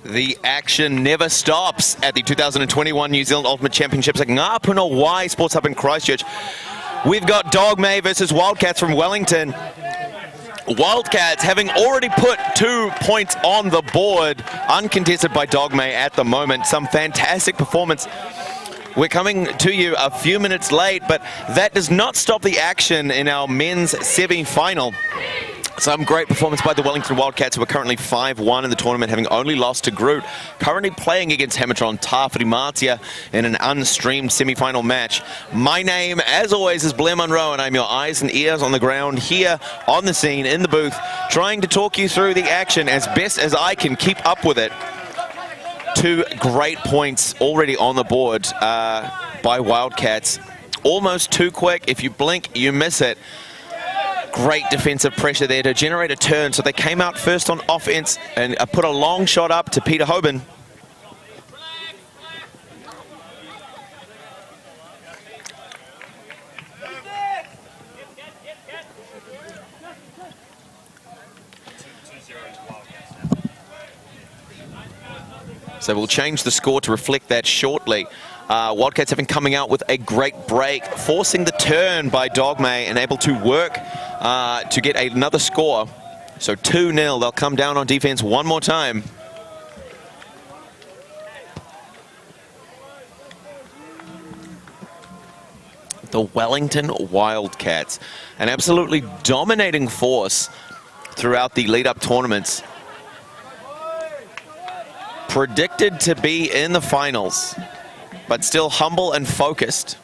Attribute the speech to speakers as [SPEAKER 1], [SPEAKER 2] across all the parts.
[SPEAKER 1] The action never stops at the 2021 New Zealand Ultimate Championships at Puna Y Sports Hub in Christchurch. We've got Dogma versus Wildcats from Wellington. Wildcats having already put 2 points on the board, uncontested by Dogma at the moment. Some fantastic performance. We're coming to you a few minutes late, but that does not stop the action in our men's semi-final. Some great performance by the Wellington Wildcats, who are currently 5-1 in the tournament, having only lost to Groot. Currently playing against Hamatron Tawhiri in an unstreamed semi-final match. My name, as always, is Blair Munro, and I'm your eyes and ears on the ground here on the scene in the booth, trying to talk you through the action as best as I can keep up with it. 2 great points already on the board by Wildcats. Almost too quick. If you blink, you miss it. Great defensive pressure there to generate a turn. So they came out first on offense and put a long shot up to Peter Hoban. So we'll change the score to reflect that shortly. Wildcats having coming out with a great break, forcing the turn by Dogma and able to work to get another score. So 2-0, they'll come down on defense one more time. The Wellington Wildcats, an absolutely dominating force throughout the lead-up tournaments. Predicted to be in the finals, but still humble and focused.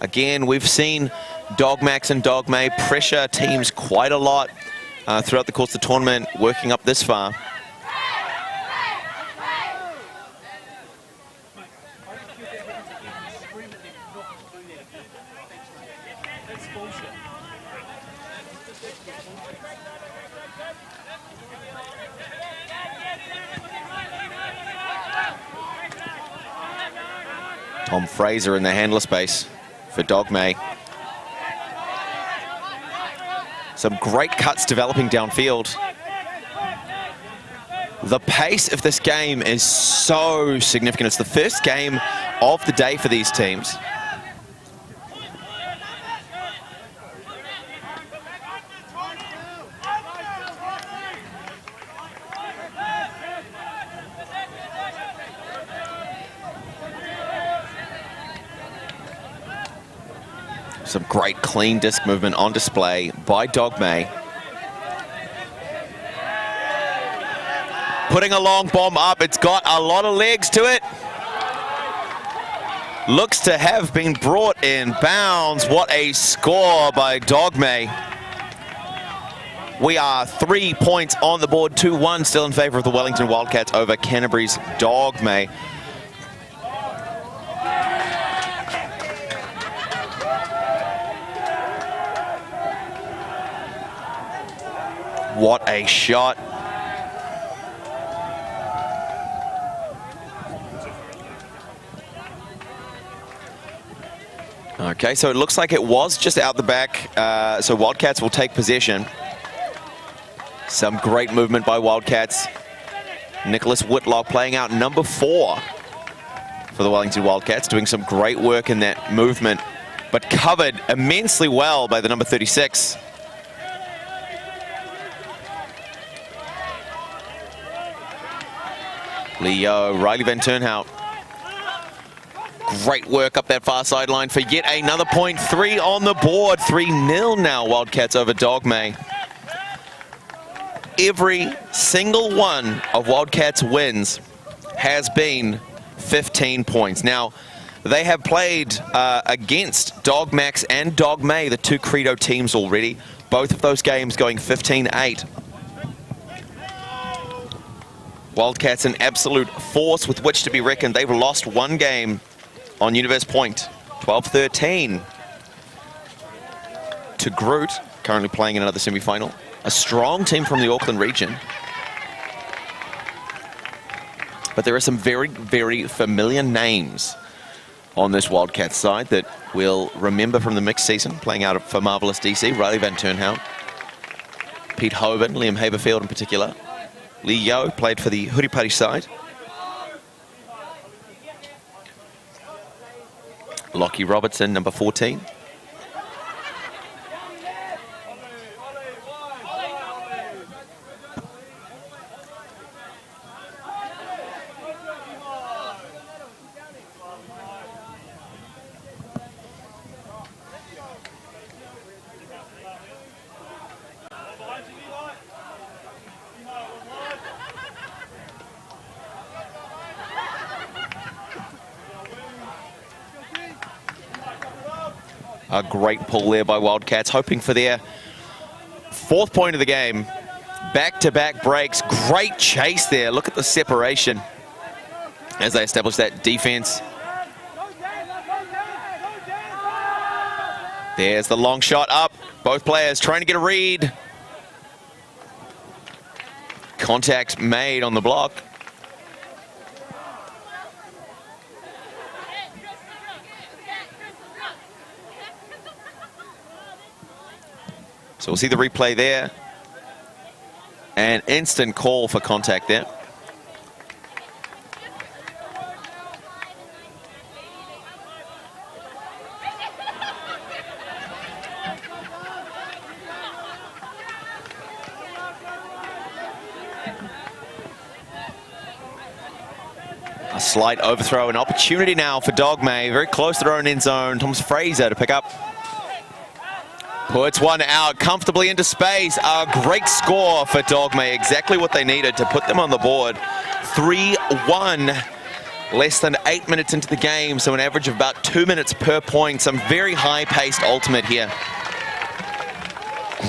[SPEAKER 1] Again, we've seen Dogmax and Dogma pressure teams quite a lot throughout the course of the tournament, working up this far. Tom Fraser in the handler space for Dogma. Some great cuts developing downfield. The pace of this game is so significant. It's the first game of the day for these teams. Some great clean disc movement on display by Dogma. Putting a long bomb up. It's got a lot of legs to it. Looks to have been brought in bounds. What a score by Dogma. We are 3 points on the board, 2-1 still in favor of the Wellington Wildcats over Canterbury's Dogma. What a shot. Okay, so it looks like it was just out the back. So Wildcats will take possession. Some great movement by Wildcats. Nicholas Whitlock playing out number 4 for the Wellington Wildcats, doing some great work in that movement, but covered immensely well by the number 36. Leo, Riley Van Turnhout. Great work up that far sideline for yet another point. 3 on the board. 3-0 now, Wildcats over Dogma. Every single one of Wildcats' wins has been 15 points. Now, they have played against Dogmax and Dogma, the 2 Credo teams already. Both of those games going 15-8. Wildcats an absolute force with which to be reckoned. They've lost 1 game on Universe Point, 12-13 to Groot, currently playing in another semi-final. A strong team from the Auckland region. But there are some very, very familiar names on this Wildcats side that we'll remember from the mixed season, playing out for Marvelous DC, Riley Van Turnhout, Pete Hoban, Liam Haberfield in particular. Lee Yeo played for the Huripari side. Lockie Robertson, number 14. A great pull there by Wildcats, hoping for their 4th point of the game. Back-to-back breaks. Great chase there. Look at the separation as they establish that defense. There's the long shot up. Both players trying to get a read. Contact made on the block. So we'll see the replay there. An instant call for contact there. A slight overthrow, an opportunity now for Dogma. Very close to their own end zone. Thomas Fraser to pick up. Puts one out comfortably into space. A great score for Dogma. Exactly what they needed to put them on the board. 3-1. Less than 8 minutes into the game, so an average of about 2 minutes per point. Some very high-paced ultimate here.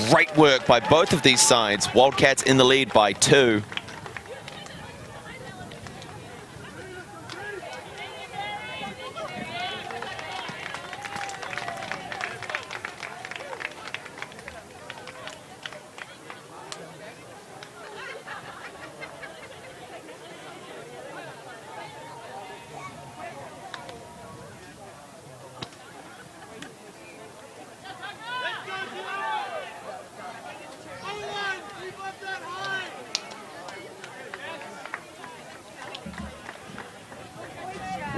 [SPEAKER 1] Great work by both of these sides. Wildcats in the lead by 2.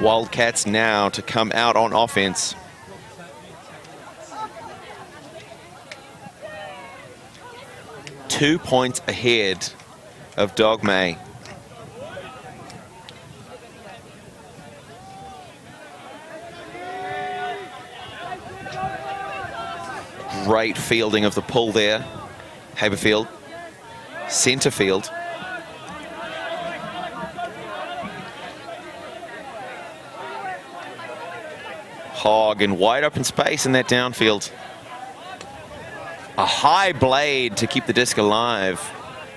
[SPEAKER 1] Wildcats now to come out on offense. Two points ahead of Dogma. Great fielding of the pull there. Haberfield, centre field. Hogg in wide open space in that downfield. A high blade to keep the disc alive.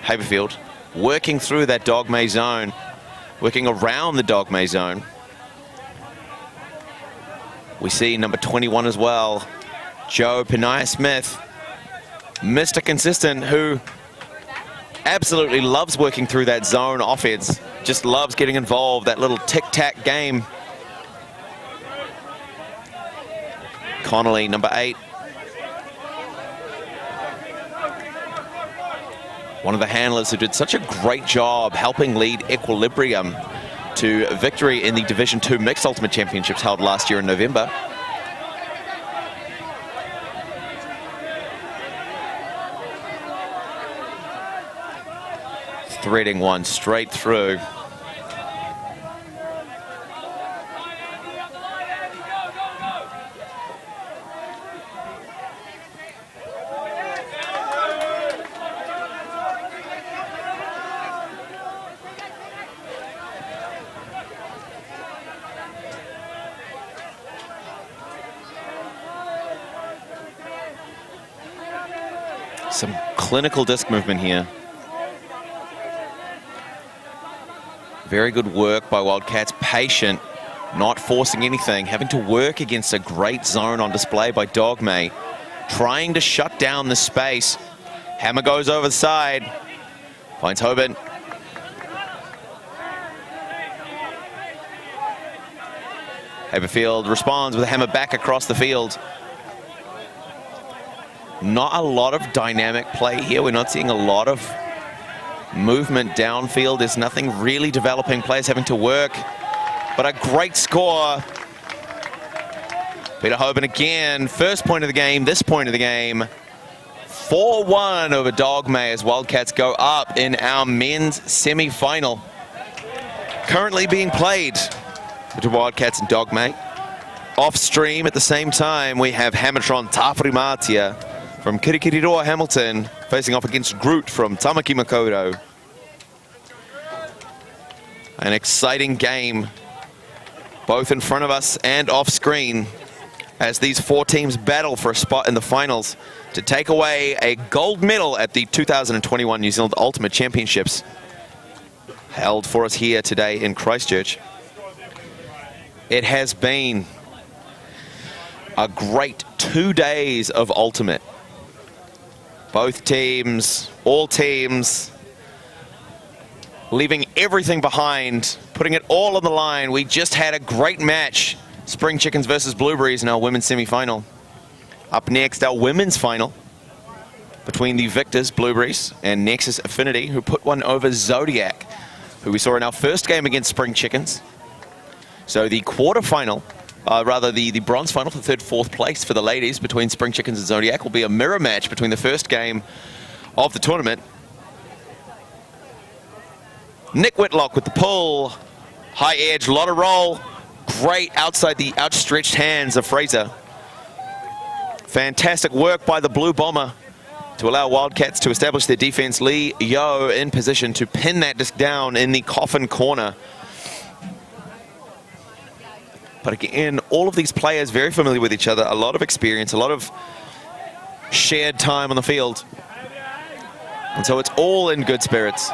[SPEAKER 1] Haberfield working through that Dogma zone, working around the Dogma zone. We see number 21 as well, Joe Penaya-Smith, Mr. Consistent, who absolutely loves working through that zone offense, just loves getting involved, that little tic-tac game. Connolly, number 8. One of the handlers who did such a great job helping lead Equilibrium to victory in the Division 2 Mixed Ultimate Championships held last year in November. Threading one straight through. Some clinical disc movement here. Very good work by Wildcats. Patient, not forcing anything, having to work against a great zone on display by Dogma. Trying to shut down the space. Hammer goes over the side. Finds Hoban. Haberfield responds with a hammer back across the field. Not a lot of dynamic play here. We're not seeing a lot of movement downfield. There's nothing really developing, players having to work, but a great score. Peter Hoban again, first point of the game, this point of the game. 4-1 over Dogma as Wildcats go up in our men's semi-final. Currently being played between Wildcats and Dogma. Off stream at the same time, we have Hamilton Tawhirimatia from Kirikiriroa Hamilton facing off against Groot from Tamaki Makaurau. An exciting game, both in front of us and off screen, as these four teams battle for a spot in the finals to take away a gold medal at the 2021 New Zealand Ultimate Championships, held for us here today in Christchurch. It has been a great 2 days of Ultimate. Both teams, all teams, leaving everything behind, putting it all on the line. We just had a great match. Spring Chickens versus Blueberries in our women's semi-final. Up next, our women's final between the victors, Blueberries, and Nexus Affinity, who put one over Zodiac, who we saw in our first game against Spring Chickens. So the quarterfinal, rather the bronze final for third, fourth place for the ladies between Spring Chickens and Zodiac will be a mirror match between the first game of the tournament. Nick Whitlock with the pull, high edge, lot of roll. Great outside the outstretched hands of Fraser. Fantastic work by the Blue Bomber to allow Wildcats to establish their defense. Lee Yo in position to pin that disc down in the coffin corner. But again, all of these players very familiar with each other, a lot of experience, a lot of shared time on the field. And so it's all in good spirits.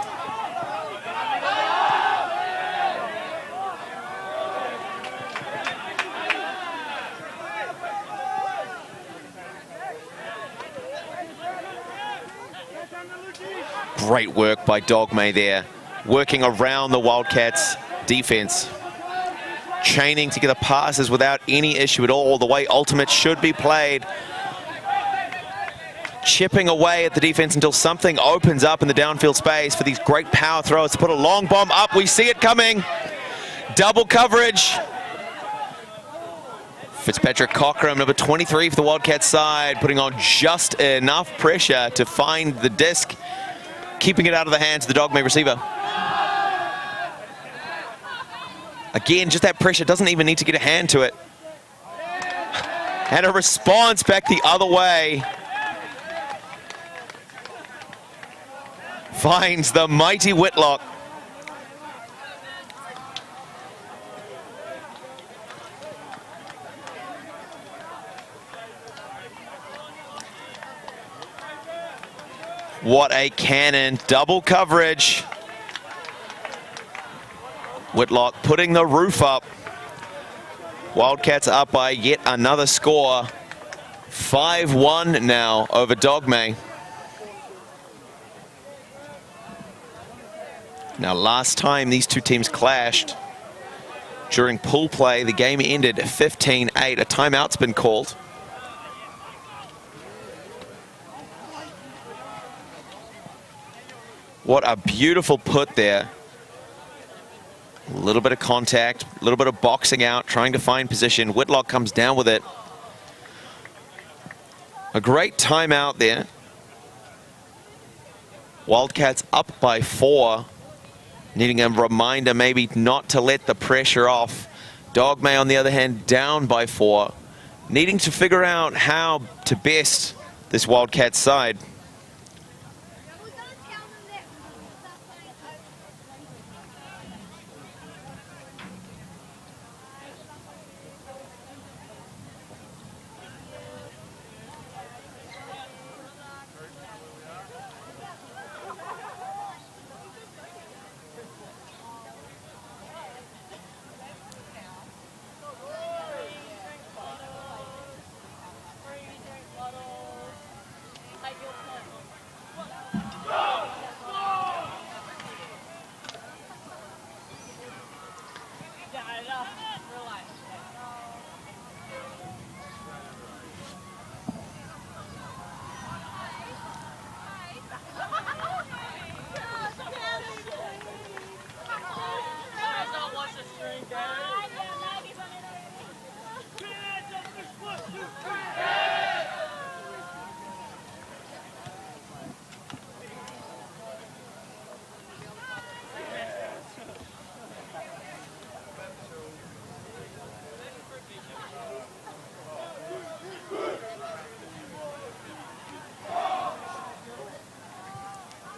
[SPEAKER 1] Great work by Dogma there, working around the Wildcats defense, chaining together passes without any issue at all, the way Ultimate should be played. Chipping away at the defense until something opens up in the downfield space for these great power throws to put a long bomb up. We see it coming. Double coverage. Fitzpatrick Cockram, number 23 for the Wildcats side, putting on just enough pressure to find the disc, keeping it out of the hands of the Dogma receiver. Again, just that pressure, doesn't even need to get a hand to it. And a response back the other way. Finds the mighty Whitlock. What a cannon, double coverage. Whitlock putting the roof up. Wildcats up by yet another score. 5-1 now over Dogma. Now last time these two teams clashed during pool play, the game ended 15-8. A timeout's been called. What a beautiful put there. A little bit of contact, a little bit of boxing out, trying to find position. Whitlock comes down with it. A great timeout there. Wildcats up by 4. Needing a reminder maybe not to let the pressure off. Dogma, on the other hand, down by 4. Needing to figure out how to best this Wildcats side.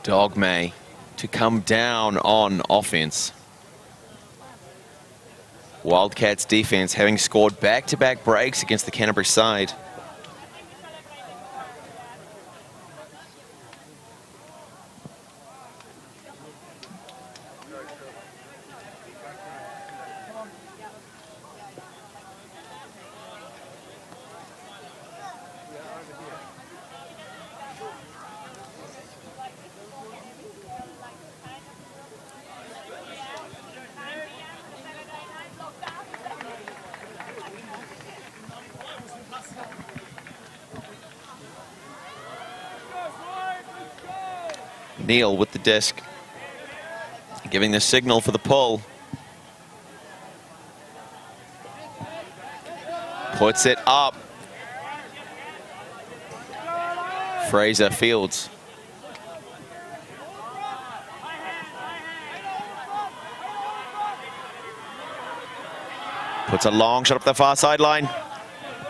[SPEAKER 1] Dogma to come down on offense. Wildcats defense having scored back-to-back breaks against the Canterbury side. Neil with the disc, giving the signal for the pull. Puts it up. Fraser fields. Puts a long shot up the far sideline.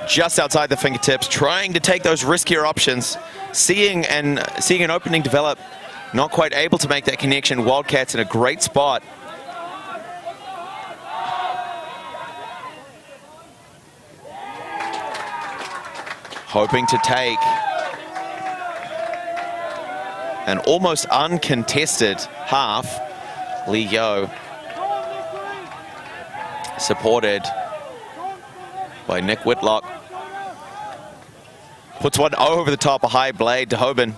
[SPEAKER 1] Just outside the fingertips, trying to take those riskier options. Seeing an opening develop. Not quite able to make that connection. Wildcats in a great spot. Hoping to take an almost uncontested half. Lee Yo, supported by Nick Whitlock. Puts one over the top, a high blade to Hoban.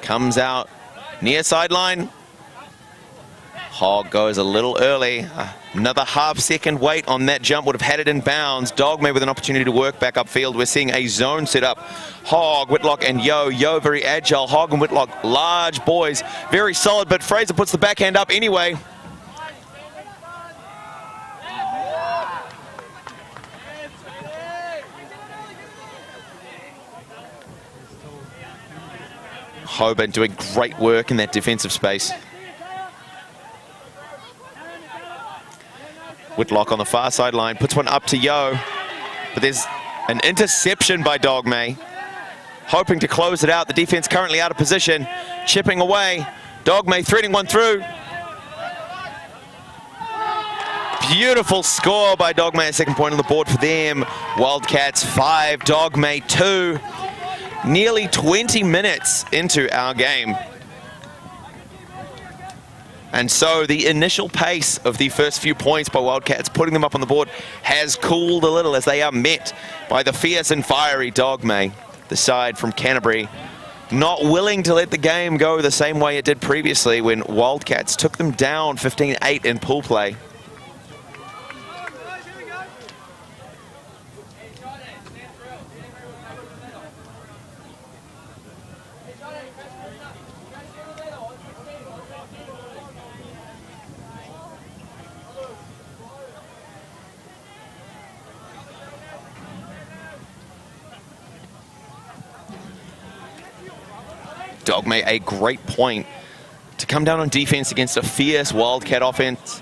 [SPEAKER 1] Comes out near sideline. Hogg goes a little early. Another half-second wait on that jump would have had it in bounds. Dogma with an opportunity to work back upfield. We're seeing a zone set up. Hogg, Whitlock, and Yo. Yo very agile. Hogg and Whitlock, large boys, very solid, but Fraser puts the backhand up anyway. Hoban doing great work in that defensive space. Whitlock on the far sideline, puts one up to Yo, but there's an interception by Dogma. Hoping to close it out. The defense currently out of position, chipping away. Dogma threading one through. Beautiful score by Dogma, second point on the board for them. Wildcats 5, Dogma 2. Nearly 20 minutes into our game. And so the initial pace of the first few points by Wildcats, putting them up on the board, has cooled a little as they are met by the fierce and fiery Dogma, the side from Canterbury, not willing to let the game go the same way it did previously when Wildcats took them down 15-8 in pool play. Dogma a great point to come down on defense against a fierce Wildcat offense.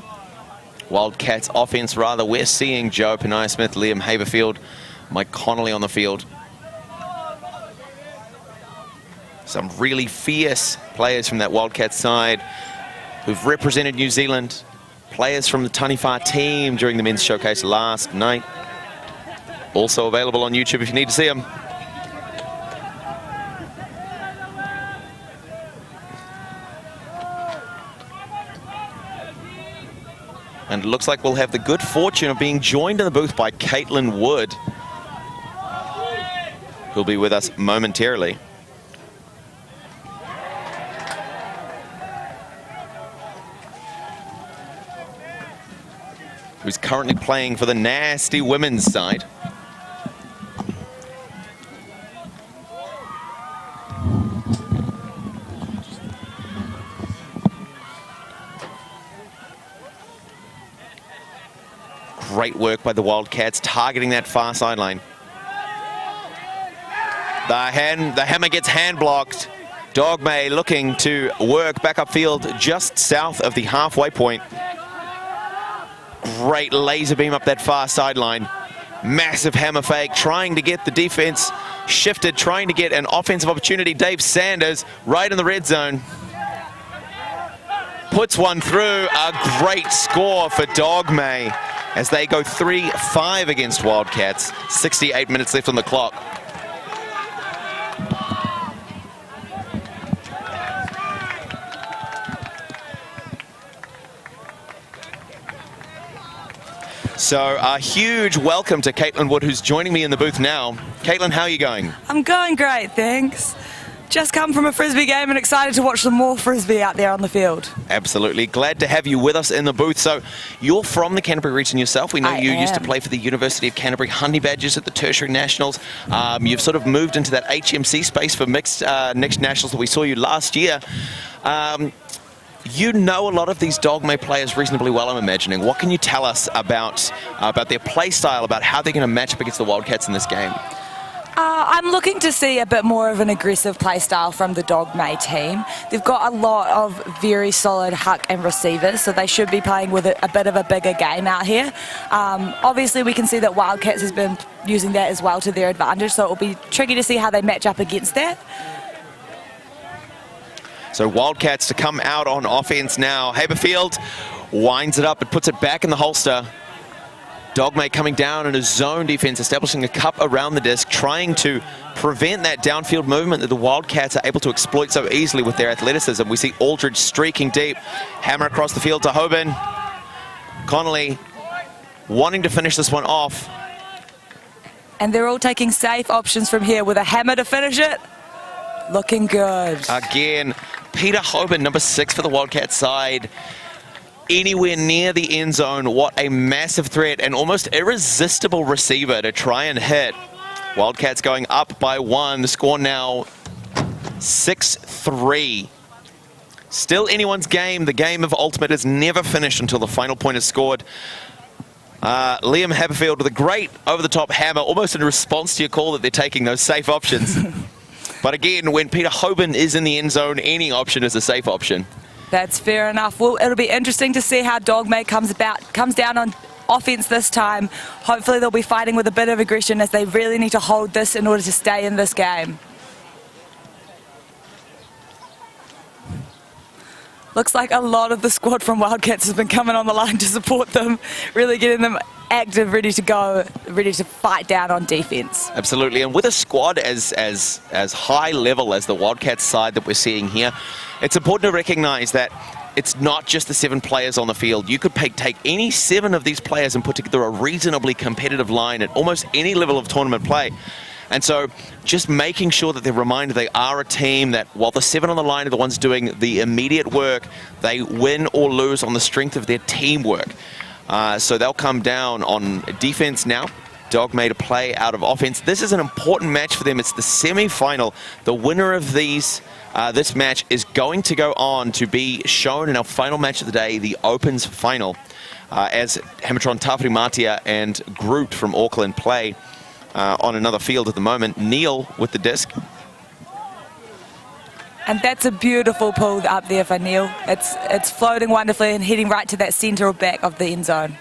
[SPEAKER 1] Wildcats offense, rather. We're seeing Joe Penai-Smith, Liam Haberfield, Mike Connolly on the field. Some really fierce players from that Wildcat side who've represented New Zealand. Players from the Taniwha team during the men's showcase last night. Also available on YouTube if you need to see them. And it looks like we'll have the good fortune of being joined in the booth by Caitlin Wood, who'll be with us momentarily. Who's currently playing for the nasty women's side. Great work by the Wildcats, targeting that far sideline. The hammer gets hand blocked. Dogma looking to work back upfield just south of the halfway point. Great laser beam up that far sideline. Massive hammer fake, trying to get the defense shifted, trying to get an offensive opportunity. Dave Sanders right in the red zone. Puts one through. A great score for Dogma as they go 3-5 against Wildcats. 68 minutes left on the clock. So a huge welcome to Caitlin Wood, who's joining me in the booth now. Caitlin, how are you going?
[SPEAKER 2] I'm going great, thanks. Just come from a Frisbee game and excited to watch some more Frisbee out there on the field.
[SPEAKER 1] Absolutely. Glad to have you with us in the booth. So you're from the Canterbury region yourself. We know you used to play for the University of Canterbury Honey Badgers at the Tertiary Nationals. You've sort of moved into that HMC space for mixed next nationals that we saw you last year. You know a lot of these Dogma players reasonably well, I'm imagining. What can you tell us about their play style, about how they're going to match up against the Wildcats in this game?
[SPEAKER 2] I'm looking to see a bit more of an aggressive play style from the Dogma team. They've got a lot of very solid huck and receivers, so they should be playing with a bit of a bigger game out here. Obviously, we can see that Wildcats has been using that as well to their advantage, so it will be tricky to see how they match up against that.
[SPEAKER 1] So Wildcats to come out on offense now. Haberfield winds it up and puts it back in the holster. Dogma coming down in a zone defense, establishing a cup around the disc, trying to prevent that downfield movement that the Wildcats are able to exploit so easily with their athleticism. We see Aldridge streaking deep, hammer across the field to Hoban. Connolly wanting to finish this one off.
[SPEAKER 2] And they're all taking safe options from here with a hammer to finish it. Looking good.
[SPEAKER 1] Again, Peter Hoban, number 6 for the Wildcat side. Anywhere near the end zone, what a massive threat and almost irresistible receiver to try and hit. Wildcats going up by 1. The score now 6-3. Still anyone's game. The game of ultimate is never finished until the final point is scored. Liam Haberfield with a great over-the-top hammer, almost in response to your call that they're taking those safe options. But again, when Peter Hoban is in the end zone, any option is a safe option.
[SPEAKER 2] That's fair enough. Well, it'll be interesting to see how Dogma comes down on offense this time. Hopefully they'll be fighting with a bit of aggression, as they really need to hold this in order to stay in this game. Looks like a lot of the squad from Wildcats has been coming on the line to support them, really getting them active, ready to go, ready to fight down on defense.
[SPEAKER 1] Absolutely, and with a squad as high level as the Wildcats side that we're seeing here, it's important to recognize that it's not just the 7 players on the field. You could take any 7 of these players and put together a reasonably competitive line at almost any level of tournament play. And so just making sure that they're reminded they are a team, that while the 7 on the line are the ones doing the immediate work, they win or lose on the strength of their teamwork. So they'll come down on defense now. Dogma to play out of offense. This is an important match for them. It's the semi-final. The winner of this match is going to go on to be shown in our final match of the day, the Opens final, as Hamatron Tawhiri-Matia and Groot from Auckland play on another field at the moment. Neil with the disc.
[SPEAKER 2] And that's a beautiful pull up there for Neil. It's floating wonderfully and heading right to that centre or back of the end zone.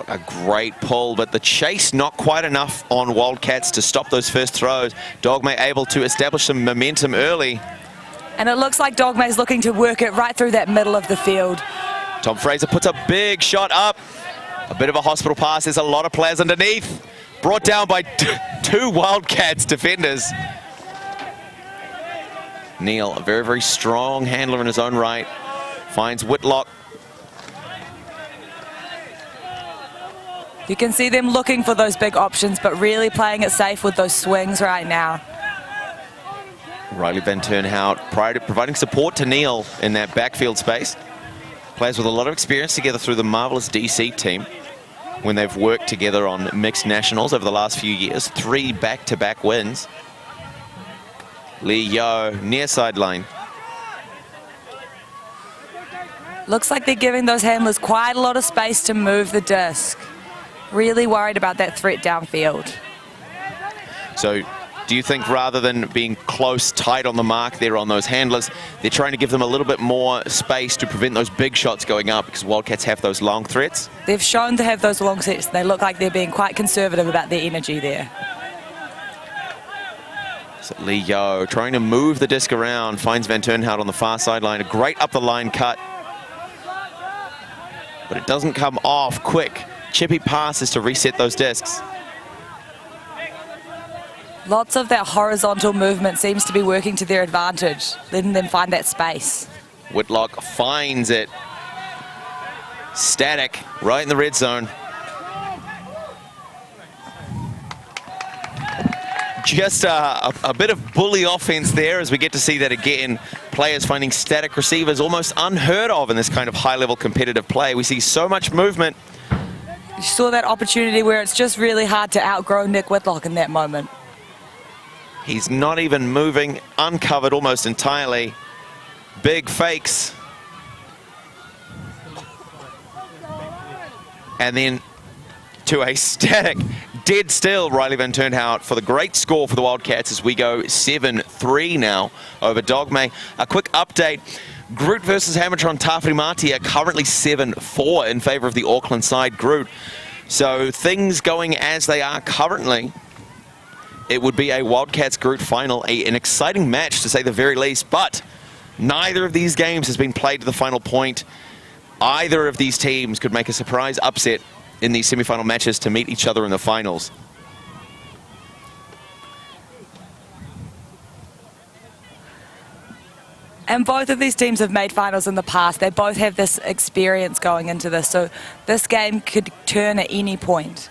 [SPEAKER 1] A great pull, but the chase not quite enough on Wildcats to stop those first throws. Dogma able to establish some momentum early.
[SPEAKER 2] And it looks like Dogma is looking to work it right through that middle of the field.
[SPEAKER 1] Tom Fraser puts a big shot up. A bit of a hospital pass. There's a lot of players underneath. Brought down by 2 Wildcats defenders. Neil, a very, very strong handler in his own right. Finds Whitlock.
[SPEAKER 2] You can see them looking for those big options, but really playing it safe with those swings right now.
[SPEAKER 1] Riley Van Turnhout providing support to Neil in that backfield space. Players with a lot of experience together through the marvellous DC team when they've worked together on mixed nationals over the last few years. 3 back-to-back wins. Lee Yo, near sideline.
[SPEAKER 2] Looks like they're giving those handlers quite a lot of space to move the disc. Really worried about that threat downfield.
[SPEAKER 1] So do you think rather than being close, tight on the mark there on those handlers, they're trying to give them a little bit more space to prevent those big shots going up, because Wildcats have those long threats? They've
[SPEAKER 2] shown to have those long threats. They look like they're being quite conservative about their energy there.
[SPEAKER 1] So Lee Yo trying to move the disc around, finds Van Turnhout on the far sideline. A great up the line cut. But it doesn't come off quick. Chippy passes to reset those discs.
[SPEAKER 2] Lots of that horizontal movement seems to be working to their advantage, letting them find that space.
[SPEAKER 1] Whitlock finds it. Static, right in the red zone. Just a bit of bully offense there as we get to see that again. Players finding static receivers almost unheard of in this kind of high-level competitive play. We see so much movement.
[SPEAKER 2] You saw that opportunity where it's just really hard to outgrow Nick Whitlock in that moment.
[SPEAKER 1] He's not even moving, uncovered almost entirely. Big fakes. And then to a static, dead still, Riley Van Turnhout for the great score for the Wildcats as we go 7-3 now over Dogma. A quick update. Groot versus Hamilton Tawhiri are currently 7-4 in favour of the Auckland side, Groot. So things going as they are currently. It would be a Wildcats Groot final, an exciting match to say the very least, but neither of these games has been played to the final point. Either of these teams could make a surprise upset in these semi-final matches to meet each other in the finals.
[SPEAKER 2] And both of these teams have made finals in the past. They both have this experience going into this, so this game could turn at any point.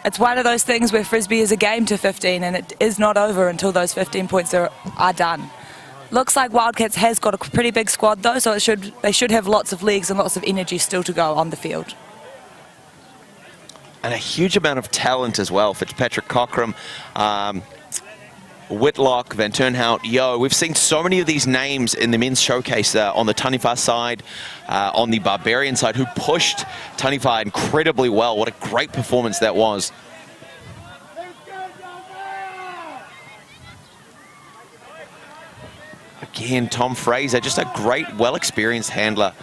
[SPEAKER 2] It's one of those things where Frisbee is a game to 15 and it is not over until those 15 points are done. Looks like Wildcats has got a pretty big squad though, so they should have lots of legs and lots of energy still to go on the field.
[SPEAKER 1] And a huge amount of talent as well. Fitzpatrick Cockram, Whitlock, Van Turnhout, Yo. We've seen so many of these names in the men's showcase on the Taniwha side, on the Barbarian side, who pushed Taniwha incredibly well. What a great performance that was. Again, Tom Fraser, just a great, well-experienced handler.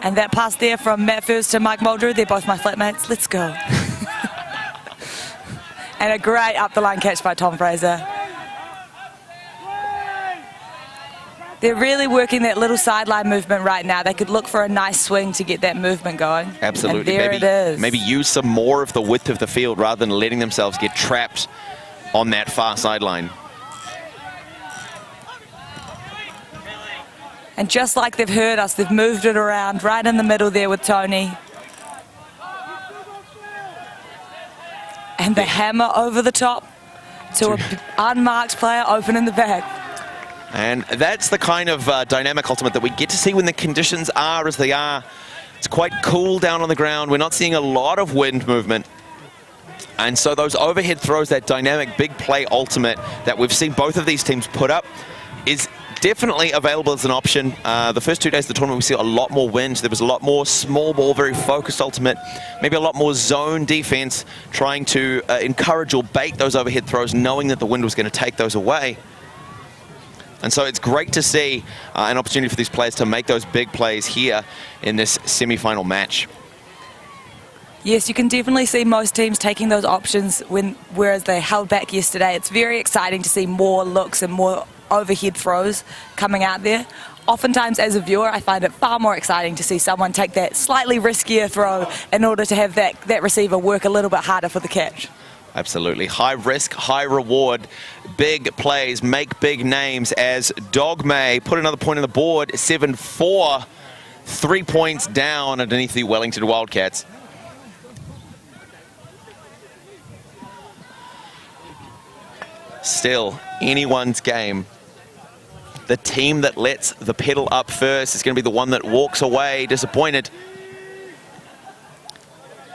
[SPEAKER 2] And that pass there from Matt Furs to Mike Muldrew, they're both my flatmates. Let's go. And a great up-the-line catch by Tom Fraser. They're really working that little sideline movement right now. They could look for a nice swing to get that movement going.
[SPEAKER 1] Absolutely.
[SPEAKER 2] And there it is.
[SPEAKER 1] Maybe use some more of the width of the field rather than letting themselves get trapped on that far sideline.
[SPEAKER 2] And just like they've heard us, they've moved it around right in the middle there with Tony. And the hammer over the top to an unmarked player open in the back.
[SPEAKER 1] And that's the kind of dynamic ultimate that we get to see when the conditions are as they are. It's quite cool down on the ground. We're not seeing a lot of wind movement. And so those overhead throws, that dynamic big play ultimate that we've seen both of these teams put up is definitely available as an option. The first 2 days of the tournament, we see a lot more wind. There was a lot more small ball, very focused ultimate, maybe a lot more zone defense, trying to encourage or bait those overhead throws, knowing that the wind was going to take those away. And so it's great to see an opportunity for these players to make those big plays here in this semi-final match.
[SPEAKER 2] Yes, you can definitely see most teams taking those options whereas they held back yesterday. It's very exciting to see more looks and more overhead throws coming out there. Oftentimes as a viewer, I find it far more exciting to see someone take that slightly riskier throw in order to have that receiver work a little bit harder for the catch.
[SPEAKER 1] Absolutely. High risk, high reward, big plays, make big names as Dogma put another point on the board, 7-4, 3 points down underneath the Wellington Wildcats. Still, anyone's game. The team that lets the pedal up first is going to be the one that walks away disappointed.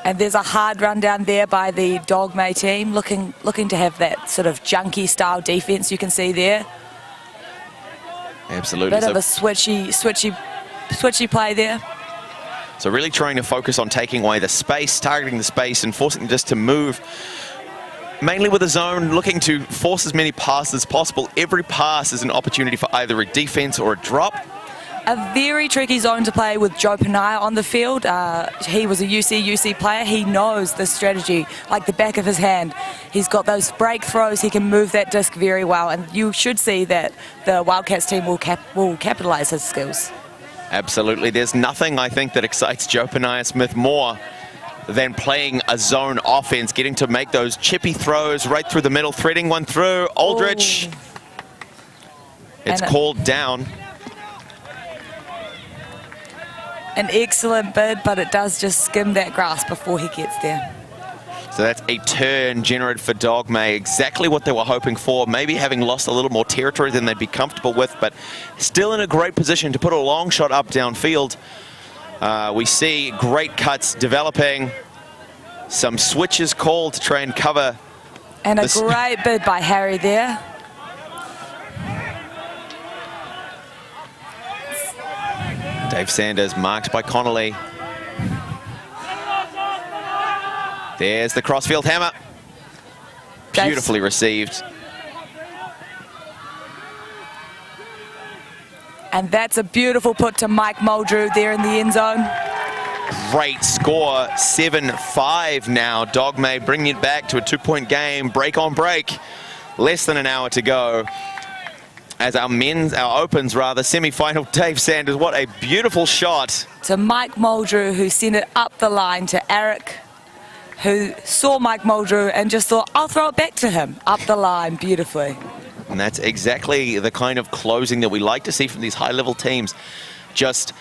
[SPEAKER 2] And there's a hard run down there by the Dogma team, looking to have that sort of junky style defense you can see there.
[SPEAKER 1] Absolutely.
[SPEAKER 2] Bit of a switchy play there.
[SPEAKER 1] So really trying to focus on taking away the space, targeting the space and forcing them just to move. Mainly with a zone, looking to force as many passes as possible. Every pass is an opportunity for either a defense or a drop.
[SPEAKER 2] A very tricky zone to play with Joe Puna on the field. He was a UC player. He knows the strategy like the back of his hand. He's got those break throws. He can move that disc very well, and you should see that the Wildcats team will capitalise his skills.
[SPEAKER 1] Absolutely. There's nothing, I think, that excites Joe Smith more than playing a zone offense, getting to make those chippy throws right through the middle, threading one through. Aldrich. Ooh. It's called down.
[SPEAKER 2] An excellent bid, but it does just skim that grass before he gets there.
[SPEAKER 1] So that's a turn generated for Dogma, exactly what they were hoping for, maybe having lost a little more territory than they'd be comfortable with, but still in a great position to put a long shot up downfield. We see great cuts developing, some switches called to try and cover.
[SPEAKER 2] And a great bid by Harry there.
[SPEAKER 1] Dave Sanders marked by Connolly. There's the crossfield hammer. Beautifully received.
[SPEAKER 2] And that's a beautiful put to Mike Muldrew there in the end zone.
[SPEAKER 1] Great score, 7-5 now. Dogma bringing it back to a 2-point game, break on break. Less than an hour to go. As our opens semi-final, Dave Sanders, what a beautiful shot.
[SPEAKER 2] To Mike Muldrew, who sent it up the line to Eric, who saw Mike Muldrew and just thought, I'll throw it back to him, up the line beautifully.
[SPEAKER 1] And that's exactly the kind of closing that we like to see from these high-level teams. Just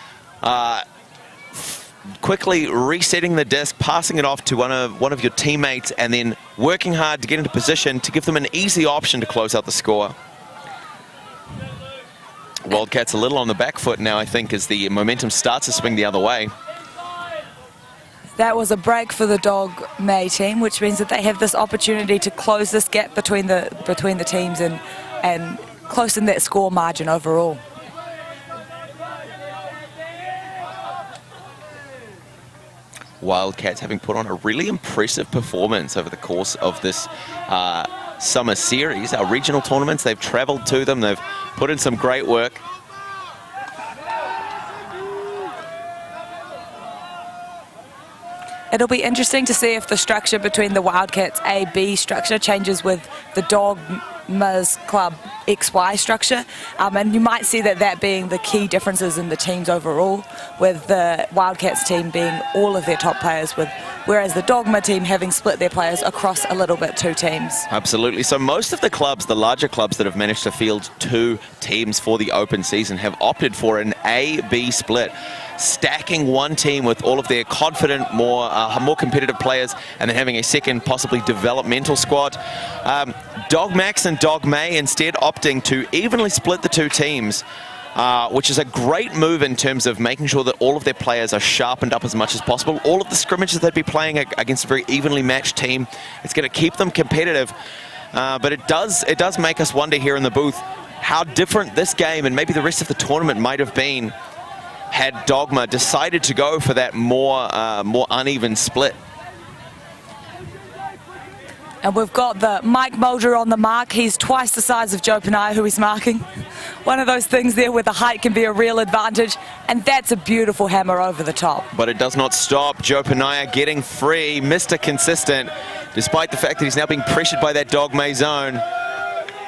[SPEAKER 1] quickly resetting the disc, passing it off to one of your teammates, and then working hard to get into position to give them an easy option to close out the score. Wildcats a little on the back foot now, I think, as the momentum starts to swing the other way.
[SPEAKER 2] That was a break for the Dogma team, which means that they have this opportunity to close this gap between the teams and close in that score margin overall.
[SPEAKER 1] Wildcats having put on a really impressive performance over the course of this summer series. Our regional tournaments, they've travelled to them, they've put in some great work.
[SPEAKER 2] It'll be interesting to see if the structure between the Wildcats A-B structure changes with the Dogma's club XY structure. And you might see that being the key differences in the teams overall, with the Wildcats team being all of their top players, whereas the Dogma team having split their players across a little bit two teams.
[SPEAKER 1] Absolutely. So most of the clubs, the larger clubs that have managed to field two teams for the open season, have opted for an A-B split, stacking one team with all of their confident, more competitive players, and then having a second, possibly developmental squad. Dogmax and Dogma instead opting to evenly split the two teams, which is a great move in terms of making sure that all of their players are sharpened up as much as possible. All of the scrimmages they'd be playing against a very evenly matched team, it's going to keep them competitive. But it does make us wonder here in the booth how different this game and maybe the rest of the tournament might have been had Dogma decided to go for that more uneven split.
[SPEAKER 2] And we've got the Mike Muldrew on the mark. He's twice the size of Joe Puna, who he's marking. One of those things there where the height can be a real advantage, and that's a beautiful hammer over the top.
[SPEAKER 1] But it does not stop Joe Puna getting free, Mr. Consistent, despite the fact that he's now being pressured by that Dogma zone.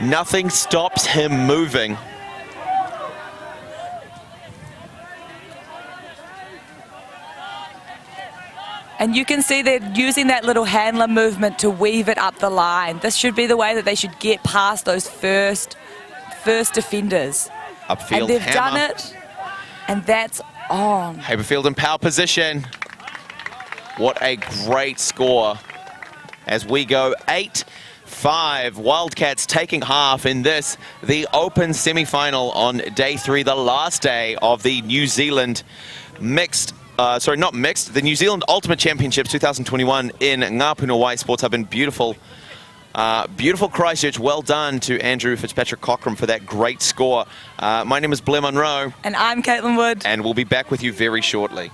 [SPEAKER 1] Nothing stops him moving.
[SPEAKER 2] And you can see they're using that little handler movement to weave it up the line. This should be the way that they should get past those first defenders.
[SPEAKER 1] Upfield
[SPEAKER 2] and they've
[SPEAKER 1] hammer.
[SPEAKER 2] done it, and that's on.
[SPEAKER 1] Haberfield in power position. What a great score as we go 8-5. Wildcats taking half in this, the open semi-final on day 3, the last day of the New Zealand mixed the New Zealand Ultimate Championships 2021 in Ngā Puna Sports Hub in beautiful Christchurch. Well done to Andrew Fitzpatrick-Cockram for that great score. My name is Blair Munro.
[SPEAKER 2] And I'm Caitlin Wood.
[SPEAKER 1] And we'll be back with you very shortly.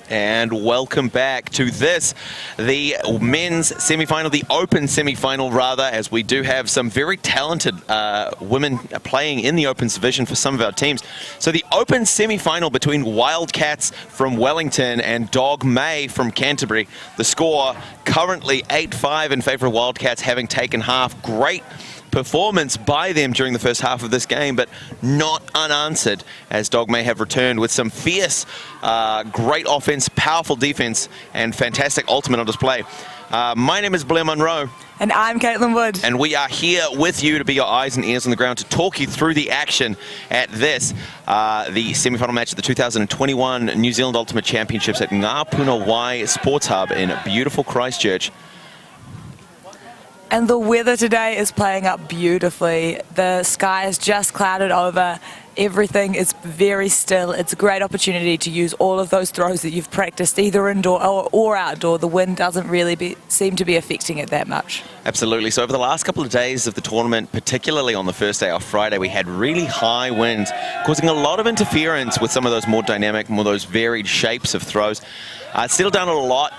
[SPEAKER 1] And welcome back to this, the men's semi-final, the open semi-final rather, as we do have some very talented women playing in the Opens division for some of our teams. So the open semi-final between Wildcats from Wellington and Dogma from Canterbury. The score currently 8-5 in favour of Wildcats, having taken half. Great performance by them during the first half of this game, but not unanswered, as Dogma have returned with some fierce, great offense, powerful defense, and fantastic ultimate on display. My name is Blair Munro.
[SPEAKER 2] And I'm Caitlin Wood.
[SPEAKER 1] And we are here with you to be your eyes and ears on the ground to talk you through the action at this, the semi-final match of the 2021 New Zealand Ultimate Championships at Puna Sports Hub in beautiful Christchurch.
[SPEAKER 2] And the weather today is playing up beautifully. The sky is just clouded over. Everything is very still. It's a great opportunity to use all of those throws that you've practiced either indoor or outdoor. The wind doesn't really seem to be affecting it that much.
[SPEAKER 1] Absolutely. So over the last couple of days of the tournament, particularly on the first day, or Friday, we had really high winds, causing a lot of interference with some of those more dynamic, more those varied shapes of throws. It settled down a lot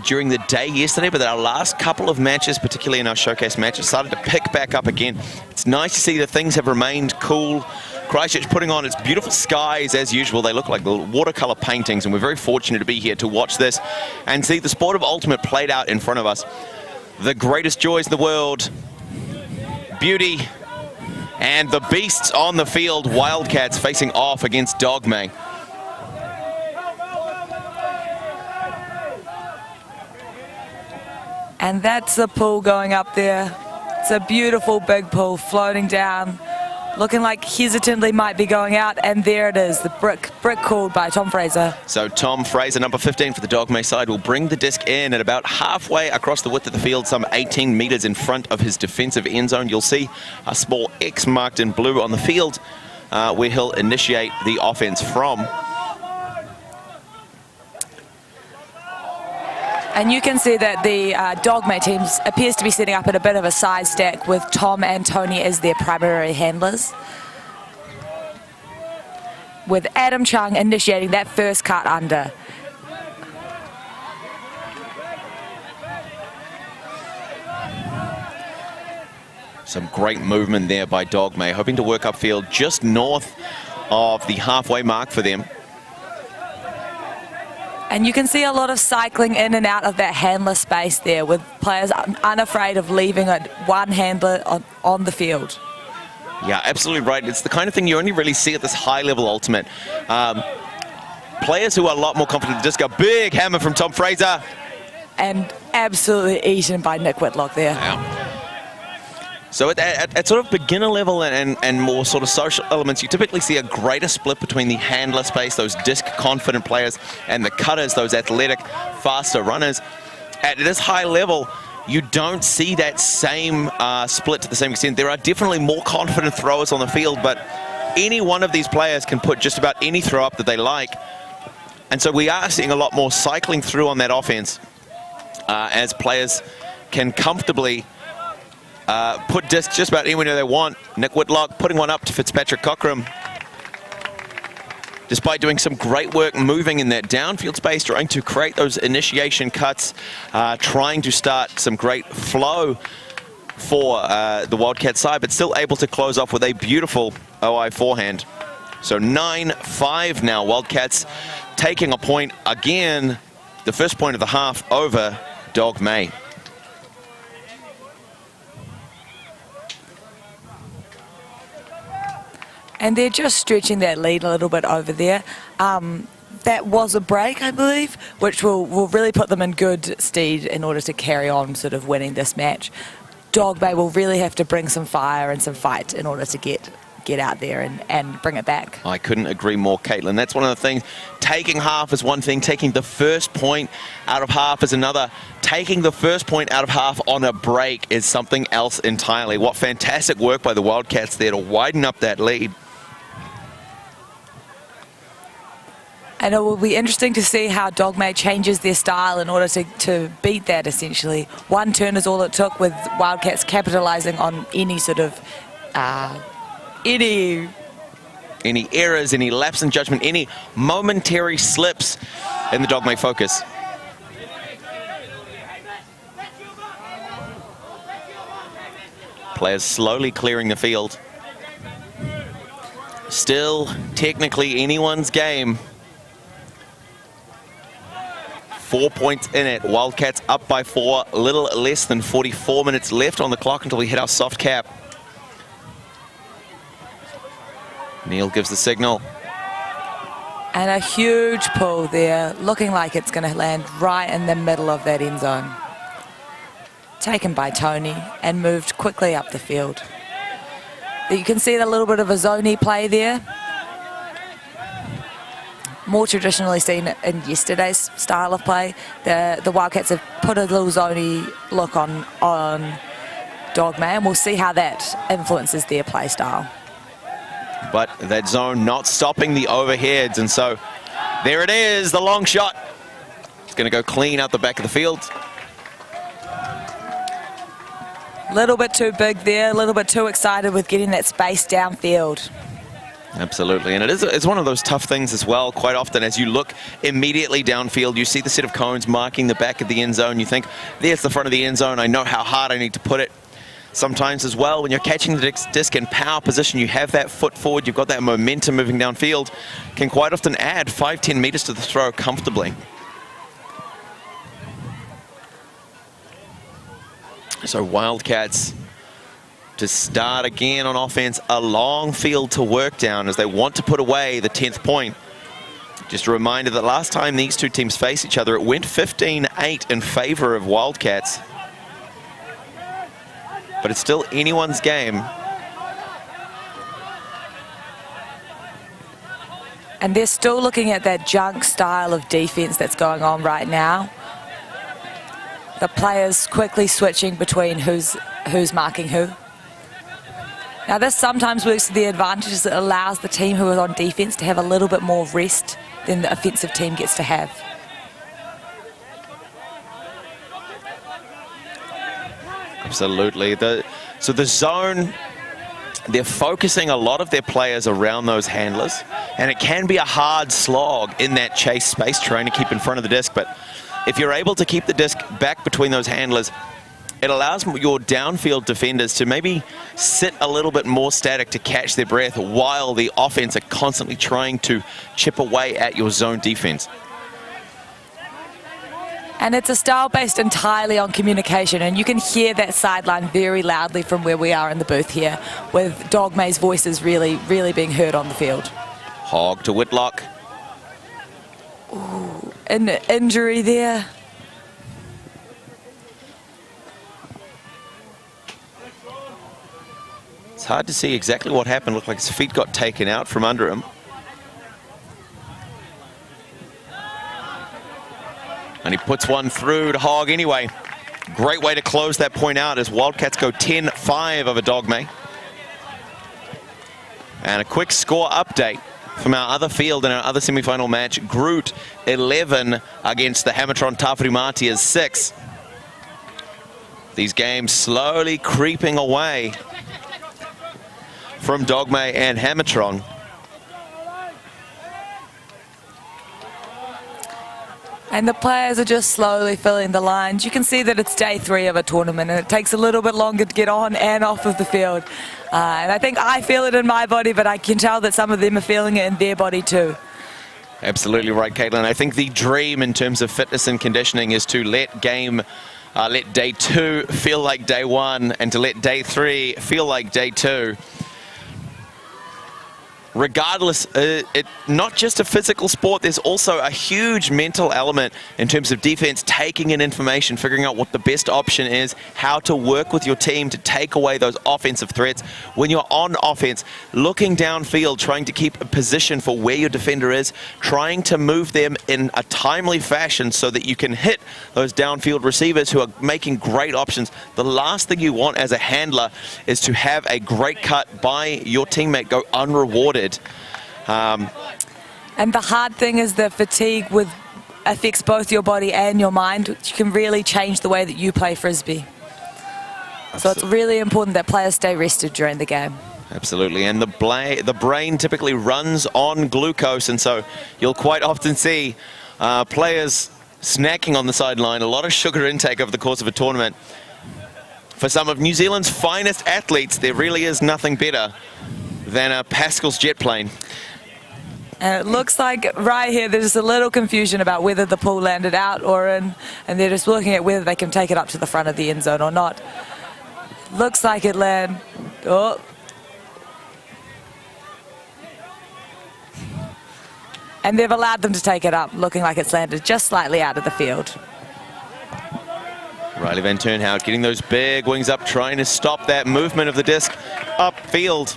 [SPEAKER 1] during the day yesterday, but our last couple of matches, particularly in our showcase matches, started to pick back up again. It's nice to see that things have remained cool. Christchurch putting on its beautiful skies as usual. They look like little watercolor paintings, and we're very fortunate to be here to watch this and see the sport of ultimate played out in front of us. The greatest joys in the world, beauty, and the beasts on the field. Wildcats facing off against Dogma.
[SPEAKER 2] And that's the pool going up there. It's a beautiful big pool floating down, looking like hesitantly might be going out, and there it is, the brick called by Tom Fraser.
[SPEAKER 1] So Tom Fraser, number 15 for the Dogma side, will bring the disc in at about halfway across the width of the field, some 18 metres in front of his defensive end zone. You'll see a small X marked in blue on the field where he'll initiate the offense from.
[SPEAKER 2] And you can see that the Dogma team appears to be setting up at a bit of a side stack with Tom and Tony as their primary handlers, with Adam Chung initiating that first cut under.
[SPEAKER 1] Some great movement there by Dogma, hoping to work upfield just north of the halfway mark for them.
[SPEAKER 2] And you can see a lot of cycling in and out of that handler space there, with players unafraid of leaving one handler on the field.
[SPEAKER 1] Yeah, absolutely right. It's the kind of thing you only really see at this high-level ultimate. Players who are a lot more confident. Just a big hammer from Tom Fraser.
[SPEAKER 2] And absolutely eaten by Nick Whitlock there.
[SPEAKER 1] Wow. So at sort of beginner level and more sort of social elements, you typically see a greater split between the handler space, those disc-confident players, and the cutters, those athletic, faster runners. At this high level, you don't see that same split to the same extent. There are definitely more confident throwers on the field, but any one of these players can put just about any throw up that they like. And so we are seeing a lot more cycling through on that offense as players can comfortably put discs just about anywhere they want. Nick Whitlock putting one up to Fitzpatrick Cockram, despite doing some great work moving in that downfield space, trying to create those initiation cuts, trying to start some great flow for the Wildcat side, but still able to close off with a beautiful OI forehand. So 9-5 now. Wildcats taking a point again, the first point of the half over Dogma.
[SPEAKER 2] And they're just stretching that lead a little bit over there. That was a break, I believe, which will really put them in good stead in order to carry on sort of winning this match. Dogma will really have to bring some fire and some fight in order to get out there and bring it back.
[SPEAKER 1] I couldn't agree more, Caitlin. That's one of the things. Taking half is one thing. Taking the first point out of half is another. Taking the first point out of half on a break is something else entirely. What fantastic work by the Wildcats there to widen up that lead.
[SPEAKER 2] And it will be interesting to see how Dogma changes their style in order to beat that, essentially. One turn is all it took, with Wildcats capitalising on any sort of any
[SPEAKER 1] errors, any lapse in judgment, any momentary slips in the Dogma focus. Players slowly clearing the field. Still technically anyone's game. 4 points in it. Wildcats up by 4, a little less than 44 minutes left on the clock until we hit our soft cap. Neil gives the signal.
[SPEAKER 2] And a huge pull there, looking like it's going to land right in the middle of that end zone. Taken by Tony and moved quickly up the field. You can see a little bit of a zone play there. More traditionally seen in yesterday's style of play. The Wildcats have put a little zone look on Dogma, and we'll see how that influences their play style.
[SPEAKER 1] But that zone not stopping the overheads, and so there it is, the long shot. It's going to go clean out the back of the field.
[SPEAKER 2] A little bit too big there, a little bit too excited with getting that space downfield.
[SPEAKER 1] Absolutely, and it's one of those tough things as well. Quite often as you look immediately downfield, you see the set of cones marking the back of the end zone. You think, there's the front of the end zone, I know how hard I need to put it. Sometimes as well, when you're catching the disc in power position, you have that foot forward, you've got that momentum moving downfield, can quite often add 5-10 meters to the throw comfortably. So Wildcats to start again on offense, a long field to work down as they want to put away the 10th point. Just a reminder that last time these two teams faced each other, it went 15-8 in favor of Wildcats. But it's still anyone's game.
[SPEAKER 2] And they're still looking at that junk style of defense that's going on right now. The players quickly switching between who's marking who. Now this sometimes works to the advantage as it allows the team who is on defense to have a little bit more rest than the offensive team gets to have.
[SPEAKER 1] Absolutely. So the zone, they're focusing a lot of their players around those handlers, and it can be a hard slog in that chase space trying to keep in front of the disc, but if you're able to keep the disc back between those handlers, it allows your downfield defenders to maybe sit a little bit more static to catch their breath while the offense are constantly trying to chip away at your zone defense.
[SPEAKER 2] And it's a style based entirely on communication, and you can hear that sideline very loudly from where we are in the booth here, with Dogma's voices really, really being heard on the field.
[SPEAKER 1] Hogg to Whitlock.
[SPEAKER 2] Ooh, an injury there.
[SPEAKER 1] It's hard to see exactly what happened. Looked like his feet got taken out from under him. And he puts one through to Hogg anyway. Great way to close that point out as Wildcats go 10-5 over Dogma. And a quick score update from our other field in our other semi-final match. Groot 11 against the Hamatron Tawhurumatias 6. These games slowly creeping away from Dogma and Hamatron.
[SPEAKER 2] And the players are just slowly filling the lines. You can see that it's day 3 of a tournament, and it takes a little bit longer to get on and off of the field. And I think I feel it in my body, but I can tell that some of them are feeling it in their body too.
[SPEAKER 1] Absolutely right, Caitlin. I think the dream in terms of fitness and conditioning is to let day 2 feel like day 1, and to let day 3 feel like day 2. Regardless, it's not just a physical sport, there's also a huge mental element in terms of defense, taking in information, figuring out what the best option is, how to work with your team to take away those offensive threats. When you're on offense, looking downfield, trying to keep a position for where your defender is, trying to move them in a timely fashion so that you can hit those downfield receivers who are making great options. The last thing you want as a handler is to have a great cut by your teammate go unrewarded.
[SPEAKER 2] And the hard thing is the fatigue affects both your body and your mind, which can really change the way that you play Frisbee. Absolutely. So it's really important that players stay rested during the game.
[SPEAKER 1] Absolutely, and the brain typically runs on glucose, and so you'll quite often see Players snacking on the sideline, a lot of sugar intake over the course of a tournament. For some of New Zealand's finest athletes, there really is nothing better than a Pascal's jet plane.
[SPEAKER 2] And it looks like right here there's a little confusion about whether the pool landed out or in, and they're just looking at whether they can take it up to the front of the end zone or not. Looks like it landed. Oh. And they've allowed them to take it up, looking like it's landed just slightly out of the field.
[SPEAKER 1] Riley Van Turnhout getting those big wings up, trying to stop that movement of the disc upfield.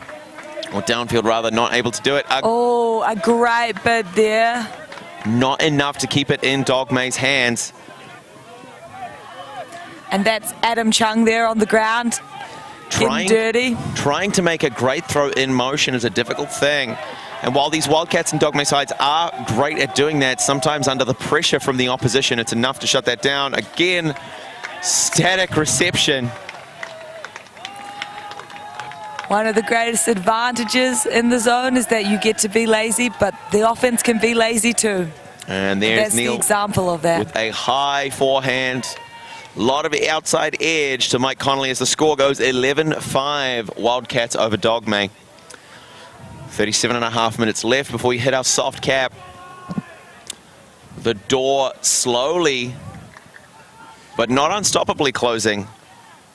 [SPEAKER 1] Or downfield rather, not able to do it.
[SPEAKER 2] Oh, a great bid there.
[SPEAKER 1] Not enough to keep it in Dogma's hands.
[SPEAKER 2] And that's Adam Chung there on the ground, getting dirty.
[SPEAKER 1] Trying to make a great throw in motion is a difficult thing. And while these Wildcats and Dogma sides are great at doing that, sometimes under the pressure from the opposition, it's enough to shut that down. Again, static reception.
[SPEAKER 2] One of the greatest advantages in the zone is that you get to be lazy, but the offense can be lazy too.
[SPEAKER 1] And there's
[SPEAKER 2] that's
[SPEAKER 1] Neil
[SPEAKER 2] the example of that.
[SPEAKER 1] with a high forehand. A lot of outside edge to Mike Connolly as the score goes 11-5, Wildcats over Dogma. 37.5 minutes left before we hit our soft cap. The door slowly, but not unstoppably closing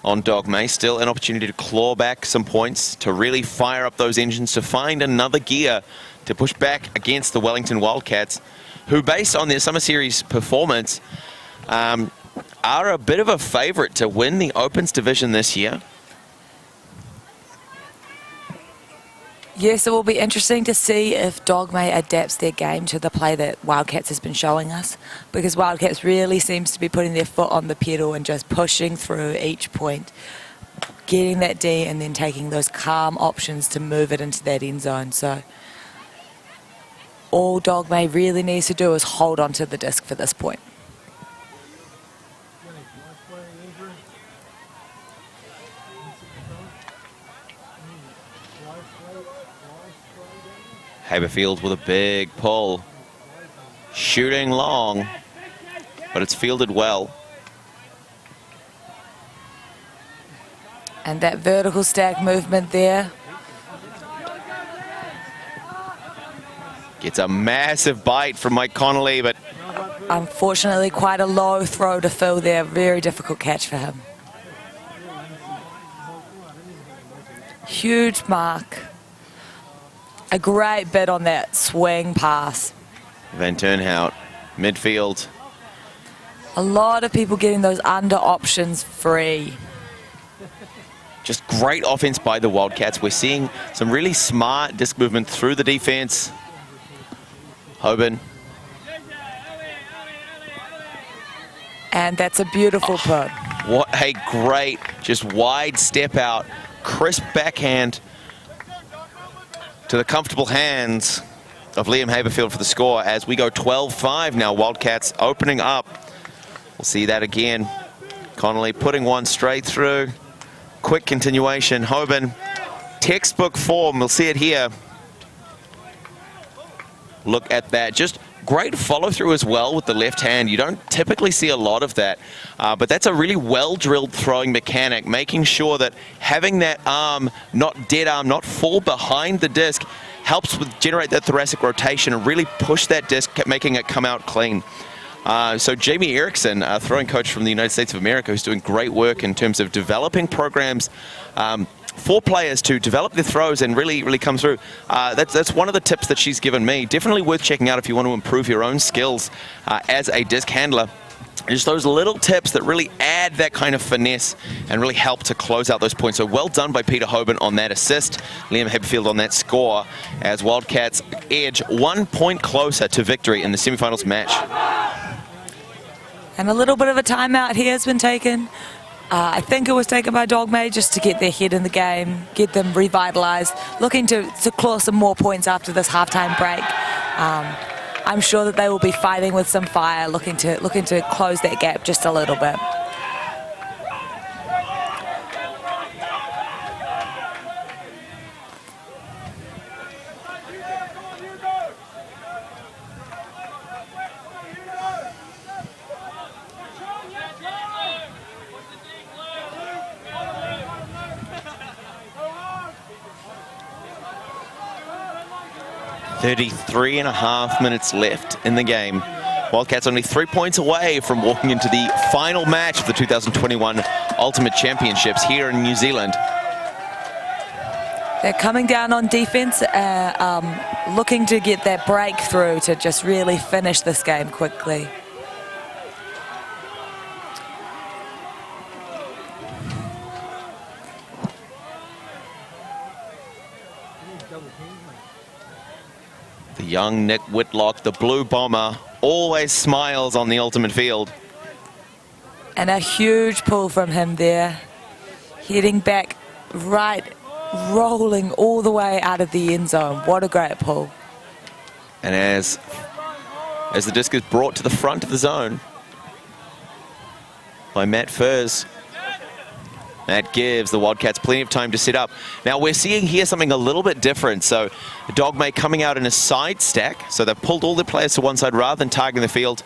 [SPEAKER 1] on Dogma. Still an opportunity to claw back some points, to really fire up those engines, to find another gear to push back against the Wellington Wildcats, who, based on their Summer Series performance, are a bit of a favourite to win the Opens division this year.
[SPEAKER 2] Yes, it will be interesting to see if Dogma adapts their game to the play that Wildcats has been showing us, because Wildcats really seems to be putting their foot on the pedal and just pushing through each point, getting that D and then taking those calm options to move it into that end zone. So all Dogma really needs to do is hold on to the disc for this point.
[SPEAKER 1] Haberfield with a big pull. Shooting long, but it's fielded well.
[SPEAKER 2] And that vertical stack movement there.
[SPEAKER 1] Gets a massive bite from Mike Connolly, but
[SPEAKER 2] Unfortunately, quite a low throw to Phil there. Very difficult catch for him. Huge mark. A great bit on that swing pass.
[SPEAKER 1] Van Turnhout, midfield.
[SPEAKER 2] A lot of people getting those under options free.
[SPEAKER 1] Just great offense by the Wildcats. We're seeing some really smart disc movement through the defense. Hoban.
[SPEAKER 2] And that's a beautiful put.
[SPEAKER 1] What a great, just wide step out, crisp backhand to the comfortable hands of Liam Haberfield for the score as we go 12-5 now. Wildcats opening up. We'll see that again. Connolly putting one straight through. Quick continuation. Hoban, textbook form. We'll see it here. Look at that. Just great follow through as well with the left hand. You don't typically see a lot of that, but that's a really well-drilled throwing mechanic, making sure that having that arm, not dead arm, not fall behind the disc, helps with generate that thoracic rotation and really push that disc, making it come out clean. So Jamie Erickson, a throwing coach from the United States of America, who's doing great work in terms of developing programs for players to develop their throws and really come through. That's one of the tips that she's given me. Definitely worth checking out if you want to improve your own skills as a disc handler. Just those little tips that really add that kind of finesse and really help to close out those points. So well done by Peter Hoban on that assist. Liam Haberfield on that score as Wildcats edge 1 point closer to victory in the semifinals match.
[SPEAKER 2] And a little bit of a timeout here has been taken. I think it was taken by Dogma just to get their head in the game, get them revitalized, looking to claw some more points after this halftime break. I'm sure that they will be fighting with some fire, looking to close that gap just a little bit.
[SPEAKER 1] 33.5 minutes left in the game. Wildcats only 3 points away from walking into the final match of the 2021 Ultimate Championships here in New Zealand.
[SPEAKER 2] They're coming down on defense, looking to get that breakthrough to just really finish this game quickly.
[SPEAKER 1] The young Nick Whitlock, the blue bomber, always smiles on the ultimate field.
[SPEAKER 2] And a huge pull from him there. Heading back right, rolling all the way out of the end zone. What a great pull.
[SPEAKER 1] And as the disc is brought to the front of the zone by Matt Furs, that gives the Wildcats plenty of time to set up. Now we're seeing here something a little bit different. So Dogma coming out in a side stack. So they've pulled all the players to one side rather than targeting the field.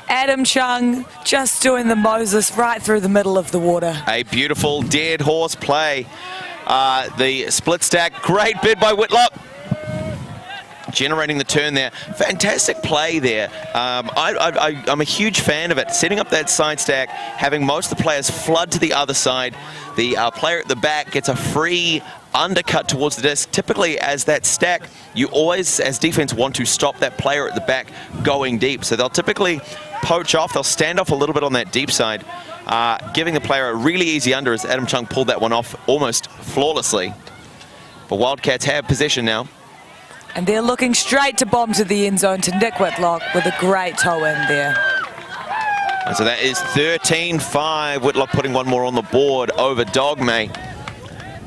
[SPEAKER 2] Adam Chung just doing the Moses right through the middle of the water.
[SPEAKER 1] A beautiful dead horse play. The split stack, great bid by Whitlock. Generating the turn there. Fantastic play there. I'm a huge fan of it. Setting up that side stack, having most of the players flood to the other side. The player at the back gets a free undercut towards the disc. Typically, as that stack, you always, as defense, want to stop that player at the back going deep. So they'll typically poach off. They'll stand off a little bit on that deep side, giving the player a really easy under as Adam Chung pulled that one off almost flawlessly. But Wildcats have possession now.
[SPEAKER 2] And they're looking straight to bomb to the end zone to Nick Whitlock with a great toe in there.
[SPEAKER 1] And so that is 13-5. Whitlock putting one more on the board over Dogma.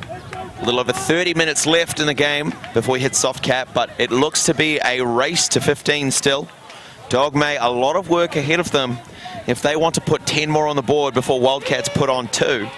[SPEAKER 1] A little over 30 minutes left in the game before we hit soft cap, but it looks to be a race to 15 still. Dogma, a lot of work ahead of them if they want to put 10 more on the board before Wildcats put on 2.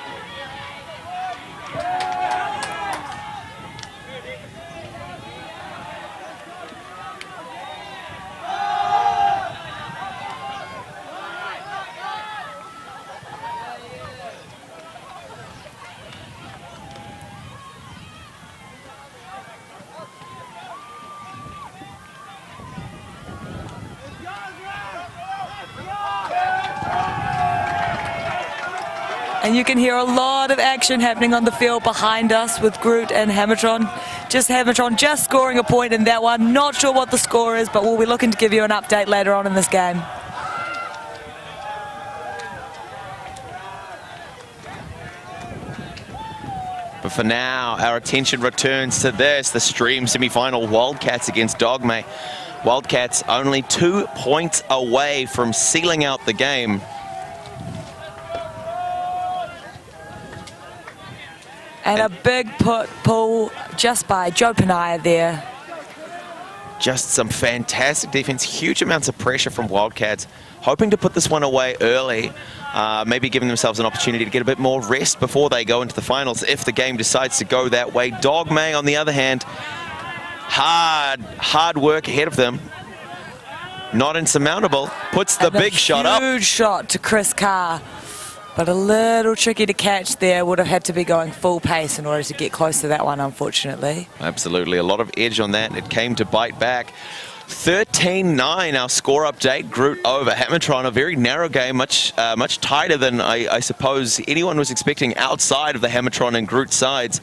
[SPEAKER 2] And you can hear a lot of action happening on the field behind us with Groot and Hamilton. Hamilton just scoring a point in that one. Not sure what the score is, but we'll be looking to give you an update later on in this game.
[SPEAKER 1] But for now, our attention returns to this, the Stream semi-final, Wildcats against Dogma. Wildcats only 2 points away from sealing out the game.
[SPEAKER 2] And a big pull just by Joe Puna there.
[SPEAKER 1] Just some fantastic defense, huge amounts of pressure from Wildcats, hoping to put this one away early, maybe giving themselves an opportunity to get a bit more rest before they go into the finals if the game decides to go that way. Dogma, on the other hand, hard work ahead of them. Not insurmountable, puts the big shot up.
[SPEAKER 2] Huge shot to Chris Carr. But a little tricky to catch there. Would have had to be going full pace in order to get close to that one, unfortunately.
[SPEAKER 1] Absolutely, a lot of edge on that. It came to bite back. 13-9, our score update. Groot over Hamilton, a very narrow game, much tighter than I suppose anyone was expecting outside of the Hamilton and Groot sides.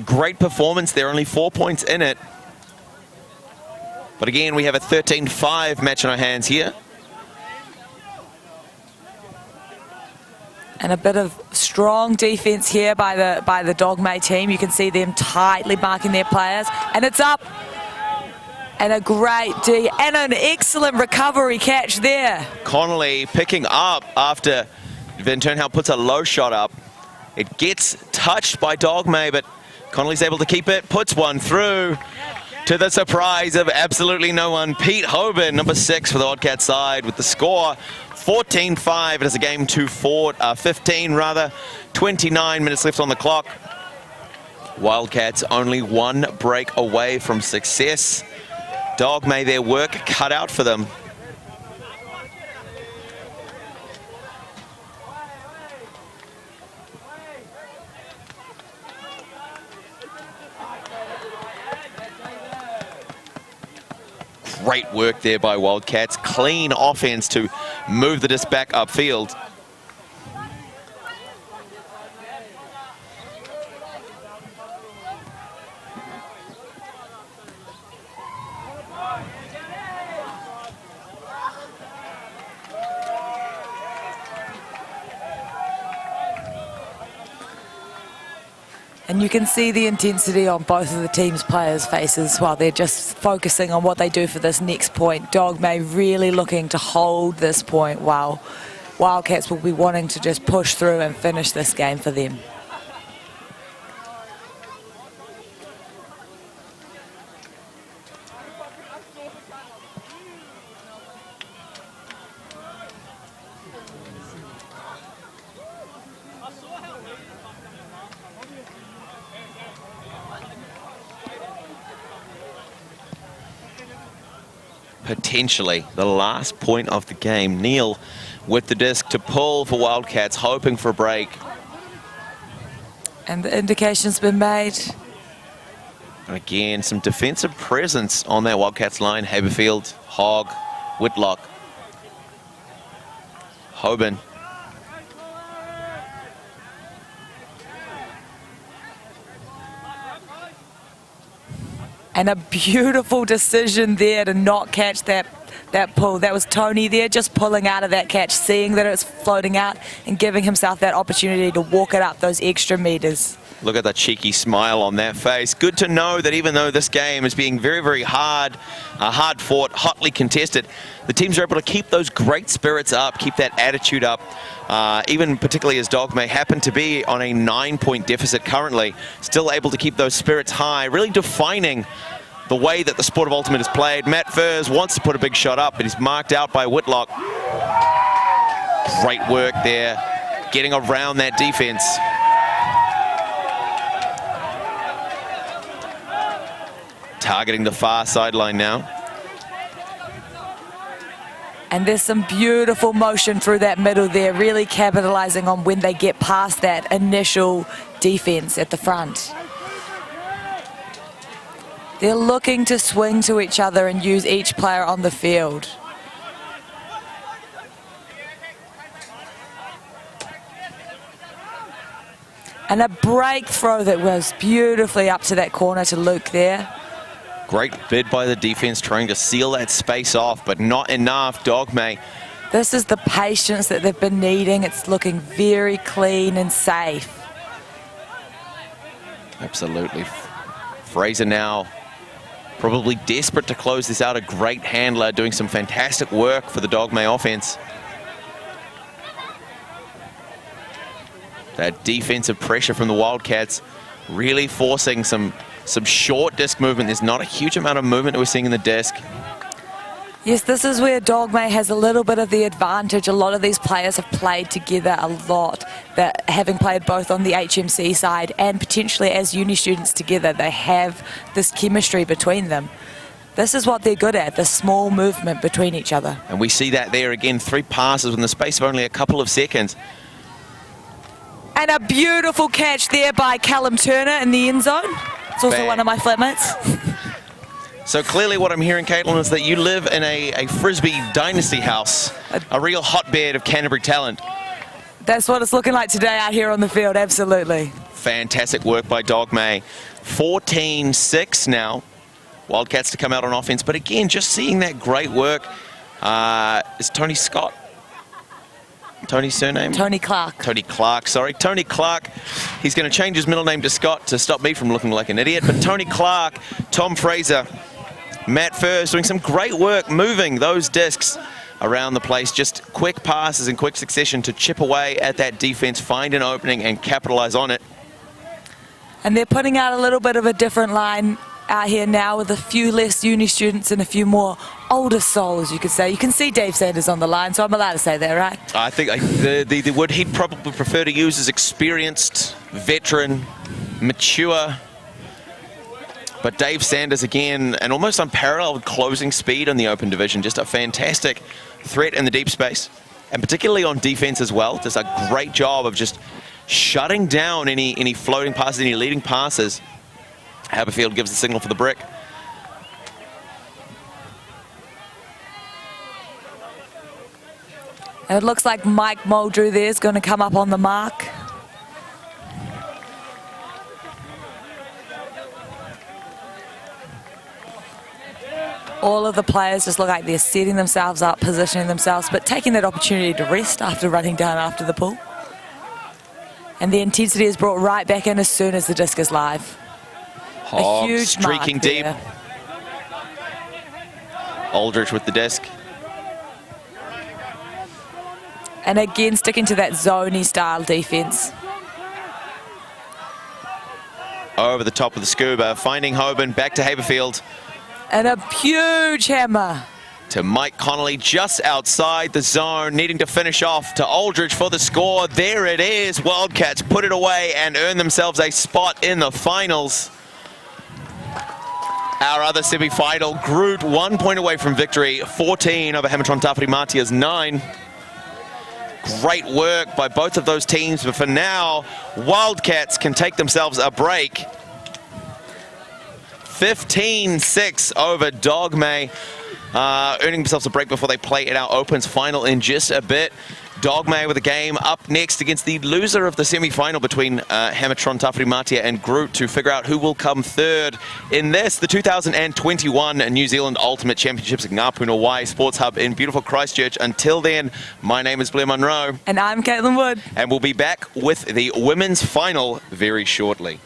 [SPEAKER 1] Great performance there, only 4 points in it. But again, we have a 13-5 match on our hands here.
[SPEAKER 2] And a bit of strong defense here by the Dogma team. You can see them tightly marking their players. And it's up. And a great D. And an excellent recovery catch there.
[SPEAKER 1] Connolly picking up after Van Turnhout puts a low shot up. It gets touched by Dogma, but Connolly's able to keep it. Puts one through to the surprise of absolutely no one. Pete Hoban, number 6 for the Wildcats side with the score. 14-5, it is a game to 15 rather. 29 minutes left on the clock. Wildcats only 1 break away from success. Dogma, their work cut out for them. Great work there by Wildcats. Clean offense to move the disc back upfield.
[SPEAKER 2] And you can see the intensity on both of the team's players' faces while they're just focusing on what they do for this next point. Dogma really looking to hold this point while Wildcats will be wanting to just push through and finish this game for them.
[SPEAKER 1] Potentially the last point of the game. Neil with the disc to pull for Wildcats, hoping for a break.
[SPEAKER 2] And the indication's been made.
[SPEAKER 1] And again, some defensive presence on that Wildcats line. Haberfield, Hogg, Whitlock, Hoban.
[SPEAKER 2] And a beautiful decision there to not catch that pull. That was Tony there just pulling out of that catch, seeing that it's floating out and giving himself that opportunity to walk it up those extra meters.
[SPEAKER 1] Look at the cheeky smile on that face. Good to know that even though this game is being very, very hard fought, hotly contested, the teams are able to keep those great spirits up, keep that attitude up, even particularly as Dogma happen to be on a 9-point deficit currently, still able to keep those spirits high, really defining the way that the sport of ultimate is played. Matt Furs wants to put a big shot up, but he's marked out by Whitlock. Great work there, getting around that defense. Targeting the far sideline now.
[SPEAKER 2] And there's some beautiful motion through that middle there, really capitalizing on when they get past that initial defense at the front. They're looking to swing to each other and use each player on the field. And a break throw that was beautifully up to that corner to Luke there.
[SPEAKER 1] Great bid by the defense trying to seal that space off, but not enough. Dogma.
[SPEAKER 2] This is the patience that they've been needing. It's looking very clean and safe.
[SPEAKER 1] Absolutely. Fraser now probably desperate to close this out. A great handler doing some fantastic work for the Dogma offense. That defensive pressure from the Wildcats really forcing some short disc movement. There's not a huge amount of movement that we're seeing in the disc.
[SPEAKER 2] Yes, this is where Dogma has a little bit of the advantage. A lot of these players have played together a lot, that having played both on the HMC side and potentially as uni students together, they have this chemistry between them. This is what they're good at, the small movement between each other.
[SPEAKER 1] And we see that there again, 3 passes in the space of only a couple of seconds.
[SPEAKER 2] And a beautiful catch there by Callum Turner in the end zone. It's also one of my flatmates.
[SPEAKER 1] So clearly what I'm hearing, Caitlin, is that you live in a Frisbee dynasty house, a real hotbed of Canterbury talent.
[SPEAKER 2] That's what it's looking like today out here on the field, absolutely.
[SPEAKER 1] Fantastic work by Dogma. 14-6 now. Wildcats to come out on offense. But again, just seeing that great work. Is Tony Scott? Tony's surname?
[SPEAKER 2] Tony Clark.
[SPEAKER 1] Tony Clark, sorry. Tony Clark. He's going to change his middle name to Scott to stop me from looking like an idiot. But Tony Clark, Tom Fraser, Matt Furs doing some great work moving those discs around the place. Just quick passes in quick succession to chip away at that defense, find an opening and capitalize on it.
[SPEAKER 2] And they're putting out a little bit of a different line out here now with a few less uni students and a few more older souls, you could say. You can see Dave Sanders on the line, so I'm allowed to say that, right?
[SPEAKER 1] I think the word he'd probably prefer to use is experienced, veteran, mature. But Dave Sanders, again, an almost unparalleled closing speed in the open division. Just a fantastic threat in the deep space, and particularly on defense as well. Does a great job of just shutting down any floating passes, any leading passes. Haberfield gives the signal for the brick.
[SPEAKER 2] And it looks like Mike Muldrew there is going to come up on the mark. All of the players just look like they're setting themselves up, positioning themselves, but taking that opportunity to rest after running down after the pull. And the intensity is brought right back in as soon as the disc is live.
[SPEAKER 1] Hogg
[SPEAKER 2] A huge
[SPEAKER 1] streaking
[SPEAKER 2] mark
[SPEAKER 1] deep.
[SPEAKER 2] there.
[SPEAKER 1] Aldrich with the disc.
[SPEAKER 2] And again, sticking to that zony style defense.
[SPEAKER 1] Over the top of the scuba, finding Hoban, back to Haberfield.
[SPEAKER 2] And a huge hammer.
[SPEAKER 1] To Mike Connolly just outside the zone, needing to finish off to Aldrich for the score. There it is. Wildcats put it away and earn themselves a spot in the finals. Our other semi-final, Groot 1 point away from victory, 14 over Hamatron Tawharimatia's 9. Great work by both of those teams, but for now, Wildcats can take themselves a break. 15-6 over Dogma, earning themselves a break before they play in our Opens final in just a bit. Dogma with a game up next against the loser of the semi-final between Hamatron Tawharimatia and Groot to figure out who will come third in this, the 2021 New Zealand Ultimate Championships at Puna Y Sports Hub in beautiful Christchurch. Until then, my name is Blair Munro.
[SPEAKER 2] And I'm Caitlin Wood.
[SPEAKER 1] And we'll be back with the women's final very shortly.